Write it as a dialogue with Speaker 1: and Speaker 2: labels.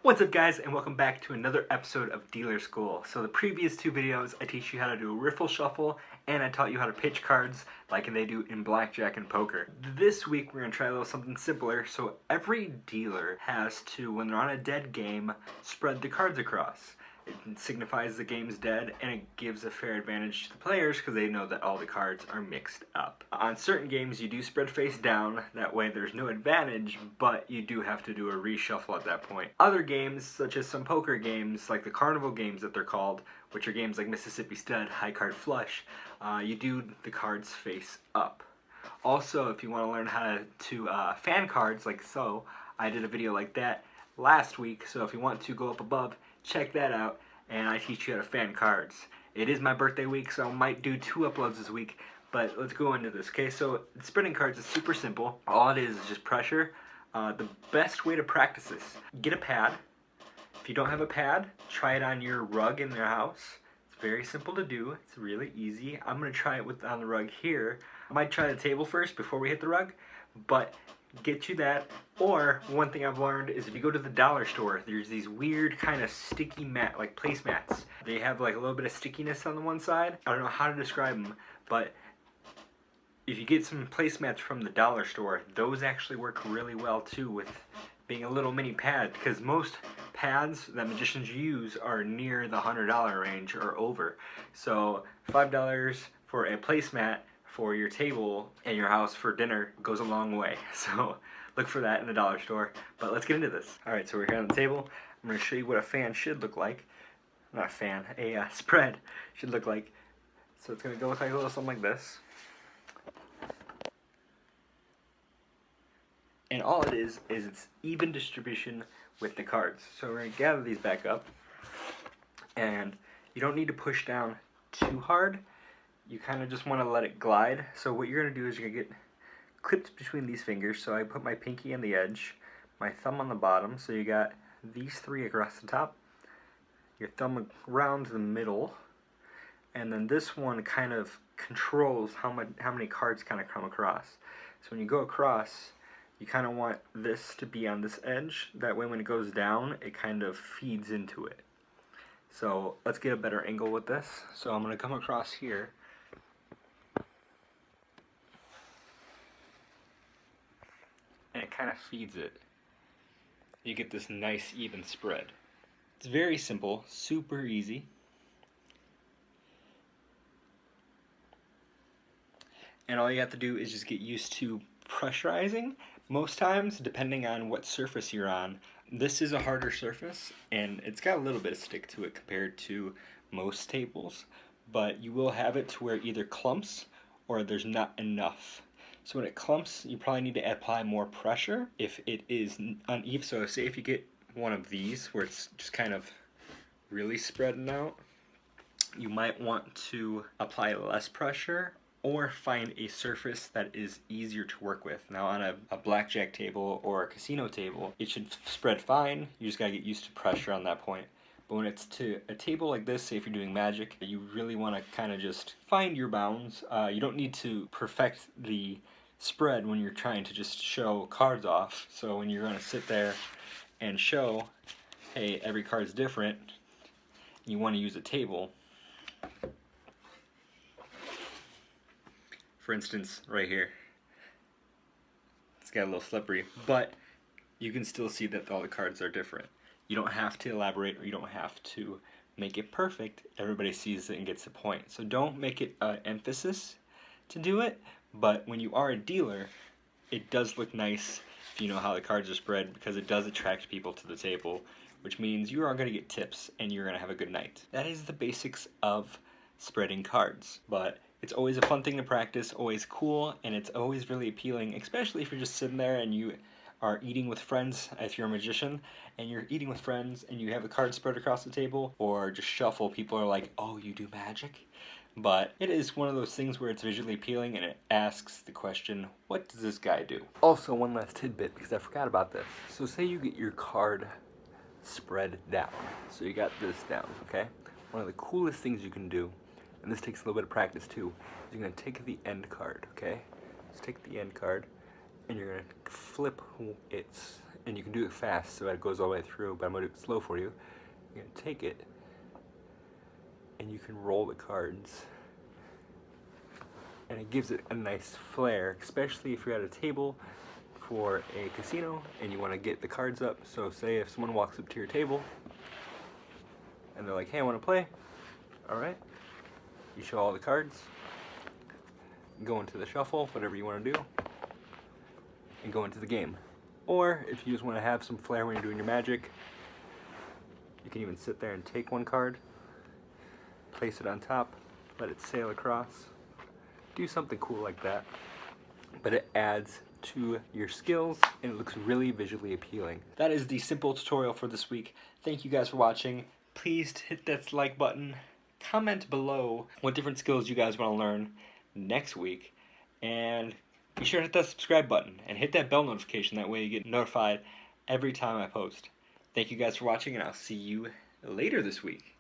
Speaker 1: What's up guys, and welcome back to another episode of Dealer School. So the previous two videos I teach you how to do a riffle shuffle and I taught you how to pitch cards like they do in blackjack and poker. This week we're going to try a little something simpler. So every dealer has to, when they're on a dead game, spread the cards across. It signifies the game's dead and it gives a fair advantage to the players because they know that all the cards are mixed up. On certain games you do spread face down, that way there's no advantage, but you do have to do a reshuffle at that point. Other games, such as some poker games, like the carnival games that they're called, which are games like Mississippi Stud, High Card Flush, you do the cards face up. Also, if you want to learn how to fan cards like so, I did a video like that last week, so if you want to go up above, check that out, and I teach you how to fan cards. It is my birthday week, so I might do 2 uploads this week, but let's go into this. Okay, so spreading cards is super simple. All it is just pressure. The best way to practice this, get a pad. If you don't have a pad, try it on your rug in your house. It's very simple to do. It's really easy. I'm going to try it on the rug here. I might try the table first before we hit the rug, but get you that. Or one thing I've learned is if you go to the dollar store, there's these weird kind of sticky mat, like placemats. They have like a little bit of stickiness on the one side. I don't know how to describe them, but if you get some placemats from the dollar store, those actually work really well too with being a little mini pad, because most pads that magicians use are near the $100 range or over. So $5 for a placemat for your table and your house for dinner goes a long way. So look for that in the dollar store. But let's get into this. Alright, so we're here on the table. I'm going to show you what a fan should look like. Not a fan, a spread should look like. So it's going to go look like a little something like this. And all it is it's even distribution with the cards. So we're going to gather these back up. And you don't need to push down too hard. You kind of just want to let it glide. So what you're going to do is you're going to get clipped between these fingers. So I put my pinky on the edge, my thumb on the bottom. So you got these 3 across the top, your thumb around the middle, and then this one kind of controls how many cards kind of come across. So when you go across, you kind of want this to be on this edge. That way when it goes down, it kind of feeds into it. So let's get a better angle with this. So I'm going to come across here. And it kind of feeds it. You get this nice even spread. It's very simple, super easy. And all you have to do is just get used to pressurizing. Most times, depending on what surface you're on, this is a harder surface and it's got a little bit of stick to it compared to most tables, but you will have it to where it either clumps or there's not enough. So when it clumps, you probably need to apply more pressure. If it is uneven, so say if you get one of these where it's just kind of really spreading out, you might want to apply less pressure or find a surface that is easier to work with. Now on a blackjack table or a casino table, it should spread fine. You just gotta get used to pressure on that point. But when it's to a table like this, say if you're doing magic, you really want to kind of just find your bounds. You don't need to perfect the spread when you're trying to just show cards off. So when you're going to sit there and show, hey, every card's different, you want to use a table. For instance, right here, it's got a little slippery, but you can still see that all the cards are different. You don't have to elaborate or you don't have to make it perfect. Everybody sees it and gets the point. So don't make it an emphasis to do it, but when you are a dealer, it does look nice if you know how the cards are spread, because it does attract people to the table, which means you are going to get tips and you're going to have a good night. That is the basics of spreading cards, but it's always a fun thing to practice, always cool, and it's always really appealing, especially if you're just sitting there and you are eating with friends. If you're a magician and you're eating with friends and you have the cards spread across the table or just shuffle, people are like, oh, you do magic? But it is one of those things where it's visually appealing and it asks the question, what does this guy do? Also, one last tidbit, because I forgot about this. So say you get your card spread down. So you got this down, okay? One of the coolest things you can do, and this takes a little bit of practice too, is you're going to take the end card, okay? Just take the end card and you're going to flip and you can do it fast so that it goes all the way through, but I'm going to do it slow for you. You're going to take it, and you can roll the cards. And it gives it a nice flair, especially if you're at a table for a casino and you want to get the cards up. So say if someone walks up to your table and they're like, hey, I want to play. Alright. You show all the cards, go into the shuffle, whatever you want to do, and go into the game. Or if you just want to have some flair when you're doing your magic, you can even sit there and take one card, place it on top, let it sail across. Do something cool like that, but it adds to your skills and it looks really visually appealing. That is the simple tutorial for this week. Thank you guys for watching. Please hit that like button, comment below what different skills you guys want to learn next week, and be sure to hit that subscribe button and hit that bell notification. That way you get notified every time I post. Thank you guys for watching, and I'll see you later this week.